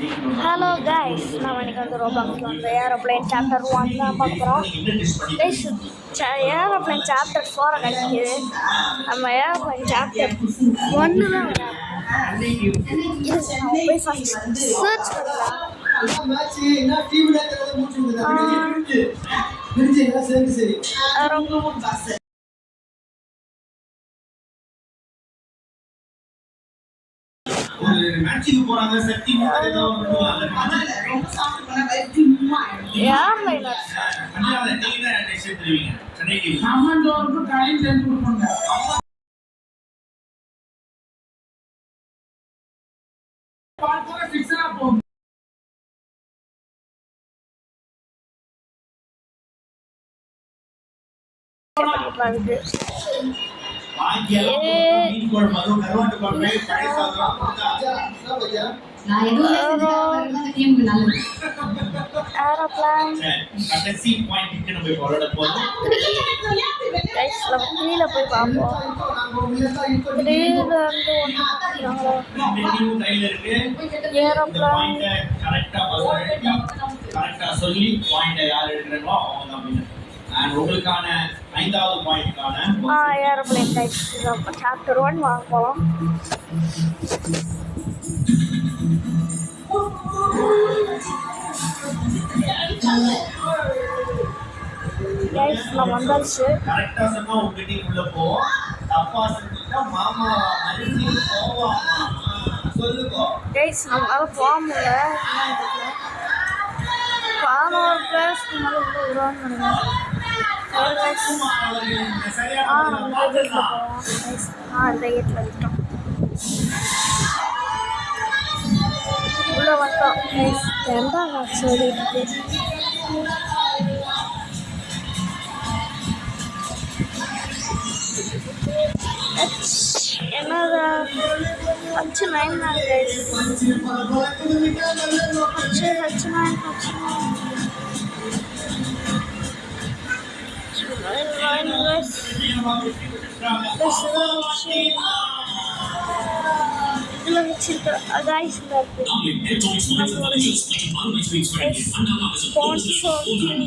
Hello guys, நம்ம இன்னைக்கு வந்து ரோபாக்ஸில் வந்து ஏரோப்ளைன் சாப்டர் 1 தான் பார்க்குறோம். கைஸ், ஏரோப்ளைன் சாப்டர் 4 கிடைக்கிது. நம்ம ஏரோப்ளைன் சாப்டர் 1 தான் போய் ஃபஸ்ட் சர்ச் பண்ணலாம். மேட்சிங் போறாங்க சக்தி ஏதோ ஏர்லைனர் அந்த டீம் தான் டெசிஷன் தெரிவிங்க சென்னை டீம் அமண்டோருக்கு டைம் சென்ட் கொடுப்பாங்க பாத்தா ஃபிக்ஸா போ வந்து கீழே போய் பார்ப்போம். உங்களுக்கான 5வது பாயிண்ட்கான ஏரோப்ளேன் டைப்ஸ் சாப்டர் 1 வாங்க போகலாம். கைஸ், நான் வந்தாச்சு. கரெக்டா சொன்னா உங்க டீம் உள்ள போ, தப்பா சொன்னா மாமா அரிசி போவா சொல்லுங்க. கைஸ், நம்மளால போக முடியல. பானோர் பிளேஸ் மேலே உள்ள உருவான்னு நினைக்கிறேன். இந்த கேட்ல விட்டோம். உள்ள வந்தோம். ரெண்டாம் காட்சி ஓடிட்டு என்னது H9 தான் கைஸ். H9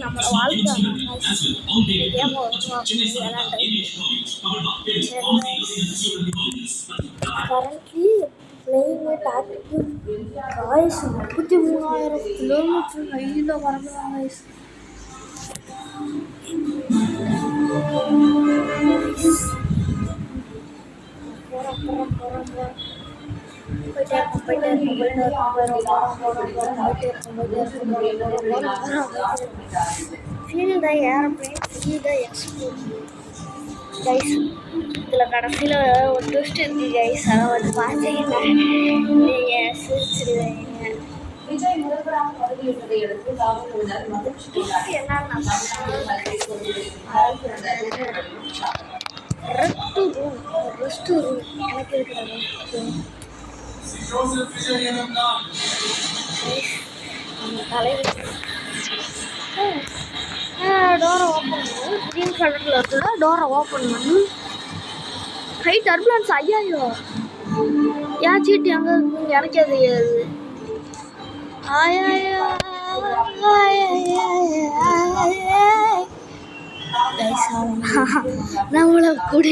நம்ம வாழ்க்கை currently playing at active guys. 33,000 kilometers வெளியில வரலாம் guys. Feel the airplane, feel the explosion. Guys, இதில் கடைசியில் ஒரு ட்விஸ்ட் இருக்கு கைஸ். அதை வந்து பார்த்தீங்கன்னா நீங்கள் சிரிச்சிருவீங்க. விஜய் முருகராம் பதவியேற்றதை அடுத்து காவல்துறையினர் மகிழ்ச்சி ரெஸ்ட் ரூம் எனக்கு இருக்கிறது. டோரை ஓப்பன் பண்ணு. க்ரீன் கலரில் இருக்குல்ல, டோரை ஓப்பன் பண்ணு. High turbulence. ஐயாயோ, ஏன் சீட்டு எங்கே இருக்குன்னு எனக்கே தெரியாது. நம்மள கூட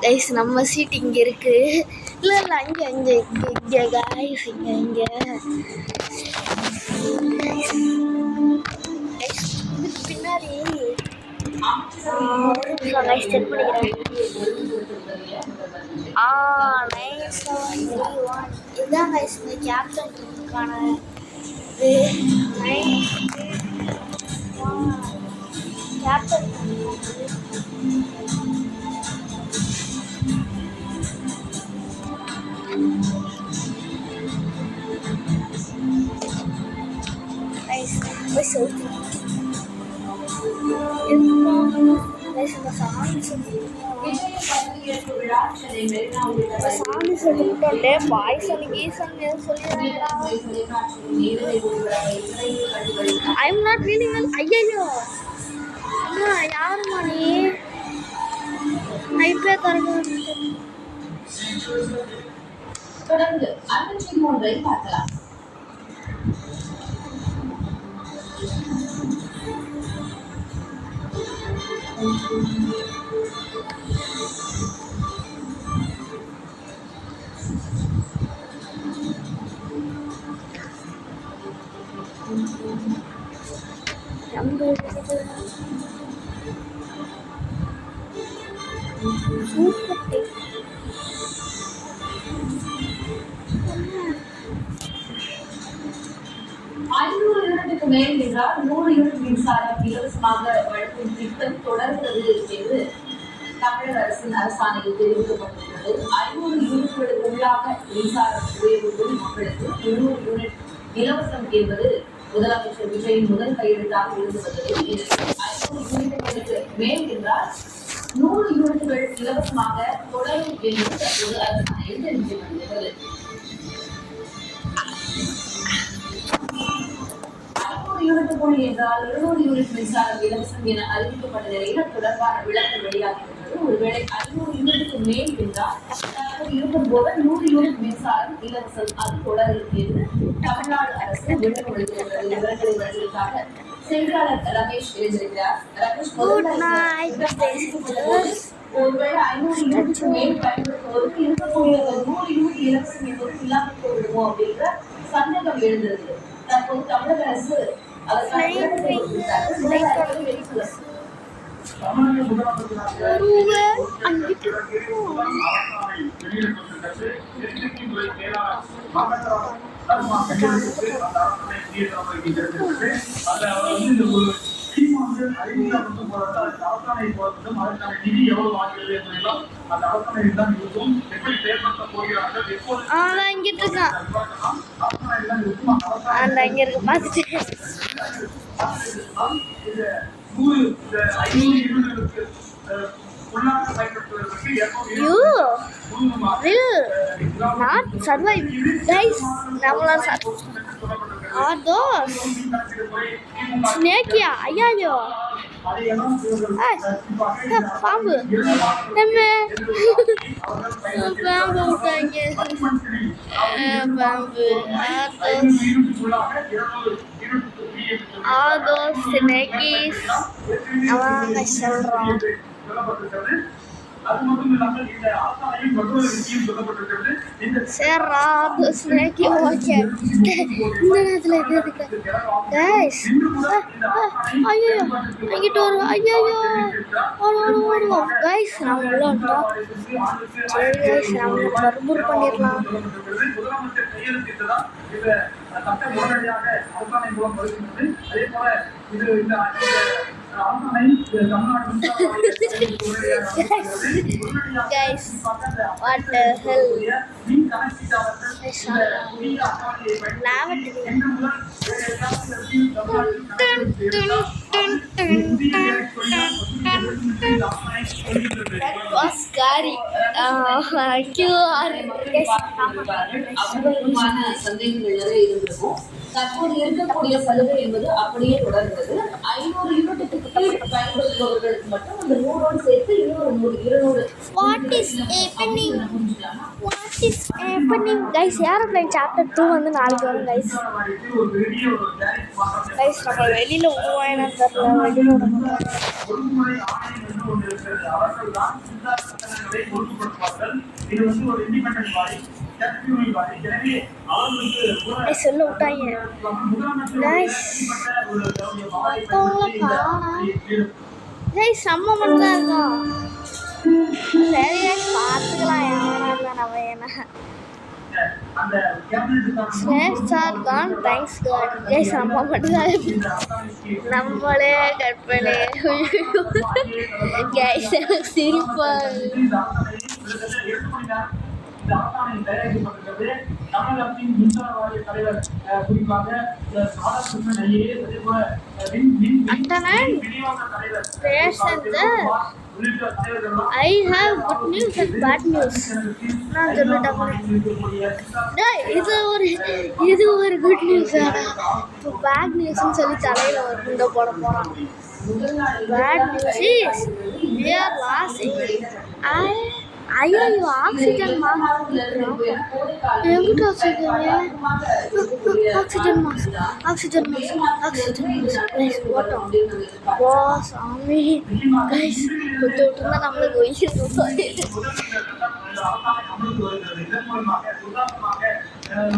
கைஸ், நம்ம சீட் இங்கே இருக்கு. இல்லை இல்லை, அங்கே அங்கே இங்கே கைஸ், இங்கே இங்கே பின்னாடி செக் பண்ணிக்கிறேன். 971 இதுதான் கைஸ் இந்த கேப்டனுக்கான கேப்டன். போய் சொல்லிட்டு சாமி சொல்லிட்டே பாய்சன் கீசன் சொல்லிடுறாங்களா? I'm not reading. ஐயோ, யாருமா நீ? நைட்லே தரணும். தொடர்ந்து 53 பார்க்கலாம். சூப்பர். 500 யூனிட்டுக்கு மேல் என்றால் 100 யூனிட் மின்சாரம் இலவசமாக வழங்கும் திட்டம் தொடர்கிறது என்று தமிழக அரசின் அரசாணையில் தெரிவிக்கப்பட்டுள்ளது. 500 யூனிட்டுகளுக்கு உள்ளாக மின்சாரம் உபயோகிக்கும் மக்களுக்கு 200 யூனிட் இலவசம் என்பது முதலமைச்சர் விஜயின் முதல் கையெழுத்தாக இருந்து வந்தது. 500 யூனிட்டுகளுக்கு மேல் என்றால் 100 யூனிட்டுகள் இலவசமாக தொடரும் என்று தற்போது அரசாணையில் தெரிவிக்கப்படுகிறது. 500 யூனிட்டுக்குள் என்றால் 200 யூனிட் மின்சாரம் இலவசம் என அறிவிக்கப்பட்ட நிலையில் தொடர்பான விளக்கம் வெளியாகியுள்ளது. ஒருவேளை 500 யூனிட்டுக்கு மேல் என்றால் தற்போது இருக்கும்போது 100 யூனிட் மின்சாரம் இலவசம் அது தொடரும் என்று தமிழ்நாடு அரசு விளக்கம் அளித்துள்ளது. விவரங்களை வழங்குவதற்காக செய்தியாளர் ரமேஷ் எழுந்திருக்கிறார். ரமேஷ், ஒருவேளை 500 யூனிட்டுக்கு மேல் பயன்படுத்துவதற்கு இருக்கக்கூடிய 100 யூனிட் இலவசம் என்பது இல்லாமல் போய்விடுமோ அப்படின்ற சந்தேகம் எழுந்திருக்கு. தற்போது தமிழக அரசு அதற்கான விளக்கத்தை கொடுத்திருக்கிறார்கள். தமிழக முதலமைச்சராக அங்கிட்டு இங்கிட்டு இருக்கான். அந்த இங்க இருக்கு பார்த்துட்டு you will not survive, guys. நம்மளால are those snake? ஐயோ பாம்பு நம்ம பாம்பு விட்டாங்க. பாம்பு are those snakes? அவங்க சொல்றோம். Sarah, the snake okay. இந்த நேரத்துல இது இருக்கு. Guys. ஐயோ. இங்கிட்டு வர. ஐயோ. ஓடு. Guys, நான் உள்ள வந்துட்டோம். சரி guys, நம்ம பர்பூர் பண்ணிரலாம். Guys, what the hell? That was scary. QR. தற்போது இருக்கக்கூடிய சலுகை என்பது அப்படியே தொடர்கிறது. 500 யூனிட்டுக்கு கீழ் பயன்படுத்துபவர்களுக்கு மட்டும் அந்த 100 சேர்த்து இன்னொரு 200. What is happening? Guys, aeroplane chapter 2 வந்து நாளைக்கு வரும் guys. நம்ம வெளியில உருவாயினா தெரியல. வெளியில சொல்ல விட்டாங்க. செம்ம மட்டும் தான் இருக்கும். சரி பார்த்துக்கலாம். எவனா நம்ம என்ன snakes are gone. Thanks God. Guys நம்ம மட்டும் தான் நம்மளே கட் பண்ணி கைஸ் சிரிப்பா. தமிழகத்தின் மின்சார வாரிய தலைவர் குறிப்பாக I have good news and bad news. நான் சொல்லிட்டேன். இது ஒரு குட் நியூஸ். பேட் நியூஸ்னு சொல்லி தலையில ஒரு குண்டை போட போறான். Bad news is we are losing. ஐயோ ஆக்சிஜன் மாஸ்க் எங்கிட்ட oxygen mask oxygen mask oxygen mask guys ஓட்டம் வா சாமி கைஸ் விட்டுருந்தா நம்மளுக்கு உயிர்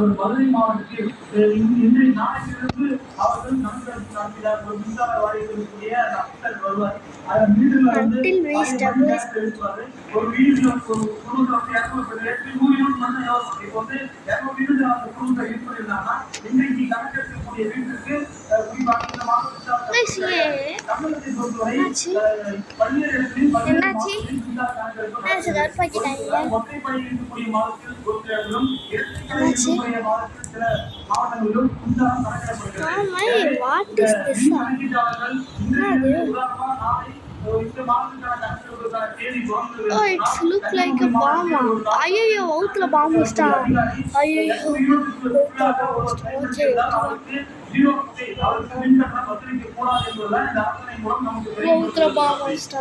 ஒரு மதுரை மாவட்டத்தில் இன்றைய நாளிலிருந்து அவர்கள் நடத்தினார் ஒரு மின்சார வாரியத்திற்குரிய டாக்டர் வருவார். Until we establish ஒரு வீடுல ஒரு குடும்பத்தை 100 யூனிட் மட்டும் யோசிச்சு இப்போ வந்து 200 யூனிட் அந்த குடும்பத்தை யூஸ் பண்ணிருந்தாங்கன்னா இன்றைக்கு கணக்கெடுக்கக்கூடிய வீட்டுக்கு குறிப்பாக இந்த மாவட்டத்தில் தமிழகத்தை பொறுத்தவரை பல்வேறு இடங்களில் ஒற்றைப்படை இருக்கக்கூடிய மாவட்டத்தில் ஒரு இடங்களும் இரட்டைப்படை இருக்கக்கூடிய மாவட்டத்தில் சில மாவட்டங்களிலும் மின்சாரம் கணக்கிடப்படுகிறது. கணக்கீட்டாளர்கள் இன்றைய உதாரணமாக நாளை இந்த மாவட்டத்திற்கான கணக்கெடுப்புக்கான தேதி தொடங்குகிறது. Oh, it looks like a bomb. ஐயோ வவுத்துல பாம்பு வச்சிட்டா. ஐயோ வவுத்துல பாம்பு வச்சிட்டா.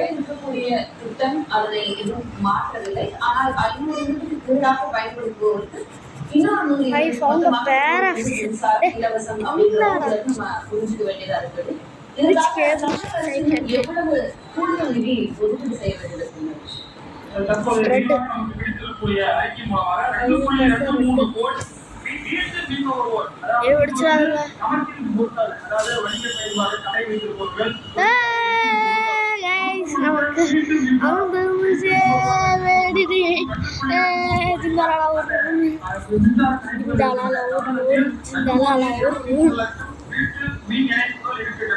இருக்கக்கூடிய திட்டம் அதனை எதுவும் மாற்றவில்லை. ஆனால் 500 யூனிட்டுக்கு கீழாக பயன்படுத்துவோருக்கு இன்னொரு I found a pair of இலவசம் அப்படிங்கிறத நம்ம புரிஞ்சுக்க வேண்டியதா இருக்குது. எவ்வளவு கூடுதல் நிதி ஒதுக்கீடு செய்ய வேண்டியது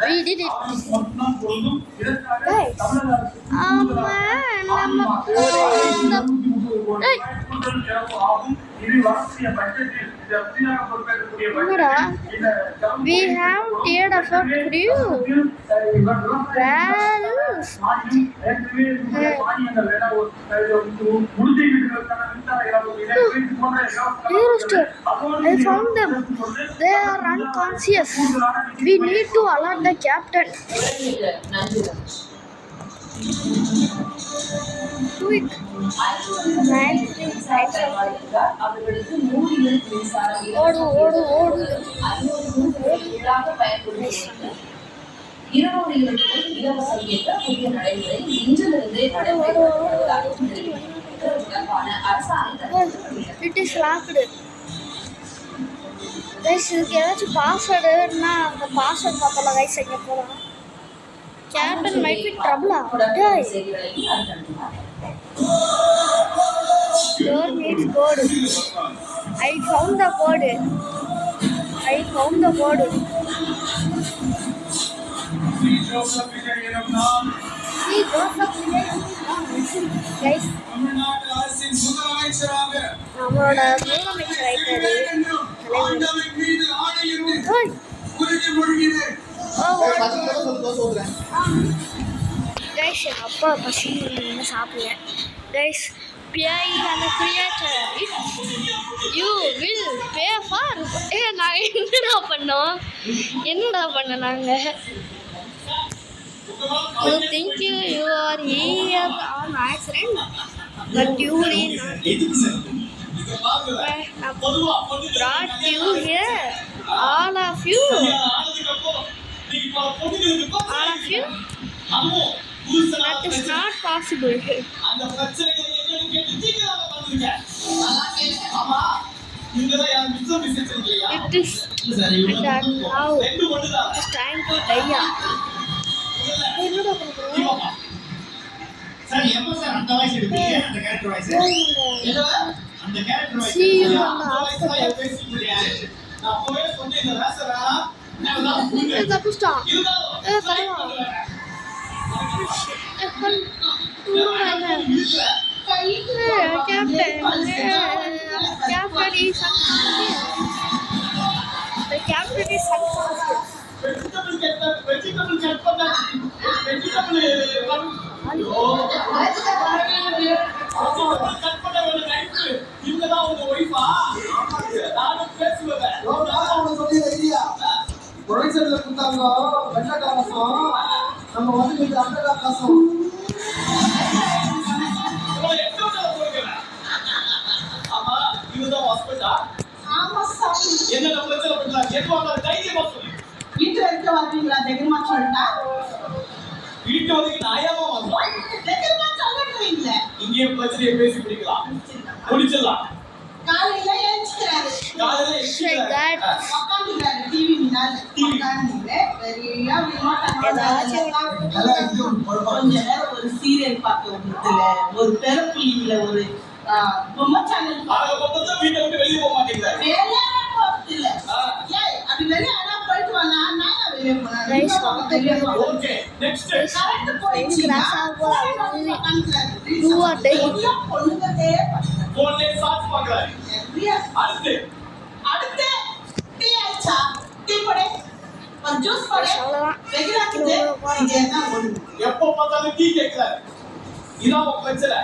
We did it. Guys, we have teared of our crew. I found them. They are unconscious. We need to alert the captain. Quick. ஓடு 200 யூனிட்டுகள் இலவசம் என்ற புதிய நடைமுறை இன்றிலிருந்தே நடைமுறைப்படுத்துவதாக அரசாங்கம். It is locked. Guys, இதுக்கு ஏதாச்சும் பாஸ்வேர்டுனா அந்த பாஸ்வேர்ட் பார்க்கலாம். கைஸ் எங்கே போகலாம்? Captain might be trouble. Door needs code. I found the code. See Joseph guys. Tamil Nadu அரசின் முதலமைச்சராக நம்மளோட முதலமைச்சர் ஆயிட்டாரு. கைஸ் எங்கள் அப்பா பசி சாப்பிடல. கைஸ் பிஐ அந்த creator you will pay for நாங்கள் என்னடா பண்ணோம் நாங்கள் You think you are here on accident, but you did not. I brought you here, all of you. That is not possible. It is that now it's time to die. என்னடா பண்றோம்? Sir எப்போ sir அந்த voice எடுத்தீங்க? அந்த character voice அந்த character voice See you on the after life. நான் அப்பவே சொன்னேன் இந்த ராசரா நான் தப்பிச்சிட்டா. தலைவா. Captain is successful. Vegetable cut பண்ணா வெஜிடபிள் கட் பண்ண ஒரு ரைட் இவங்க தான் உங்க வைஃபா நான் பேசுவேன் நான் சொல்லி ஐடியா ஒரிஜினல்ல குத்தாங்க வெள்ளை காசம் நம்ம வந்து இந்த அண்டை காசம் போயிட்டா ஆமா சாமி. என்ன பிரச்சனை பண்ணா எப்போ வந்தாலும் தைரியமா சொல்லு. வீட்டு வரைக்கும் வரீங்களா? தைரியமா சொல்லிட்டா வீட்டு வரைக்கும் நாயாமா வந்தோம். தைரியமா சொல்லுறீங்கள. இங்கேயே பிரச்சனையை பேசி முடிக்கலாம், முடிச்சிடலாம். காலையில எழுந்துக்கிறாரு. காலையில Dad. உட்காந்துக்கிறாரு டிவி முன்னாடி. உட்காந்துட்டு வெறியா கொஞ்ச நேரம் ஒரு சீரியல் பார்க்க விடுறதுல, ஒரு பெருப்புலியில ஒரு பொம்மை சேனல் ஆக மொத்தத்துல வீட்டை விட்டு வெளியே போக மாட்டேங்கிறாரு. வெளியே போறது இல்ல. ஏய் அப்படி வெளியே ஆனா போயிட்டு வந்தா நான் வெளியே போறேன். ஓகே நெக்ஸ்ட் கரெக்ட் போயிடுச்சுன்னா Do or die. பொண்ணுங்கதே போன்ல சார்ஜ் பண்றாரு. அடுத்து அடுத்து டீ ஆயிச்சா? டீ போடு. ஒரு ஜூஸ் போடு. அவ்வளவுதான். வெகிலாக்குது. இதேதான் ஓடுது. எப்போ பார்த்தாலும் டீ கேக்குறாரு. இதான் உங்க பிரச்சனை.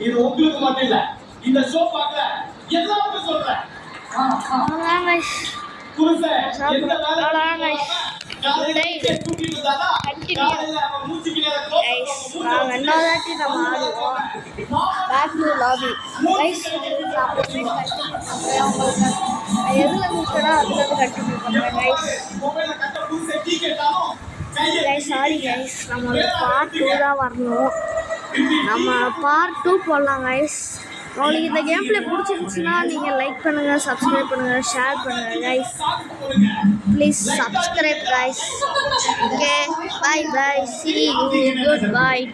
இது உங்களுக்கு மட்டும் இல்ல, இந்த ஷோ பார்க்கல எல்லாருக்கும் சொல்றேன். அவ்வளோதான் guys. புருஷன் எந்த அவ்வளவுதான் வேலை guys. காலையில Today. தூக்கிட்டு இருந்தா Continue. காலையில அவன் மூச்சுக்கு நேரா Guys, நான் ரெண்டாவதாட்டி நம்ம ஆடுவோம். Back to lobby. Guys, எதில் கூப்பிட்டா அதுல கண்டினியூ பண்ணுறேன் guys. மொபைல்ல கட்ட புருஷன் டீ கேட்டாலும் கையை Guys, sorry guys. நம்மளோட பார்ட் 2 தான் வரணும். நம்ம பார்ட் 2 போடலாம் guys. உங்களுக்கு இந்த கேம் பிளே பிடிச்சிருந்துச்சுன்னா நீங்கள் லைக் பண்ணுங்கள், சப்ஸ்கிரைப் பண்ணுங்கள், ஷேர் பண்ணுங்கள் guys. Please subscribe guys. Okay, bye guys. See you. Goodbye.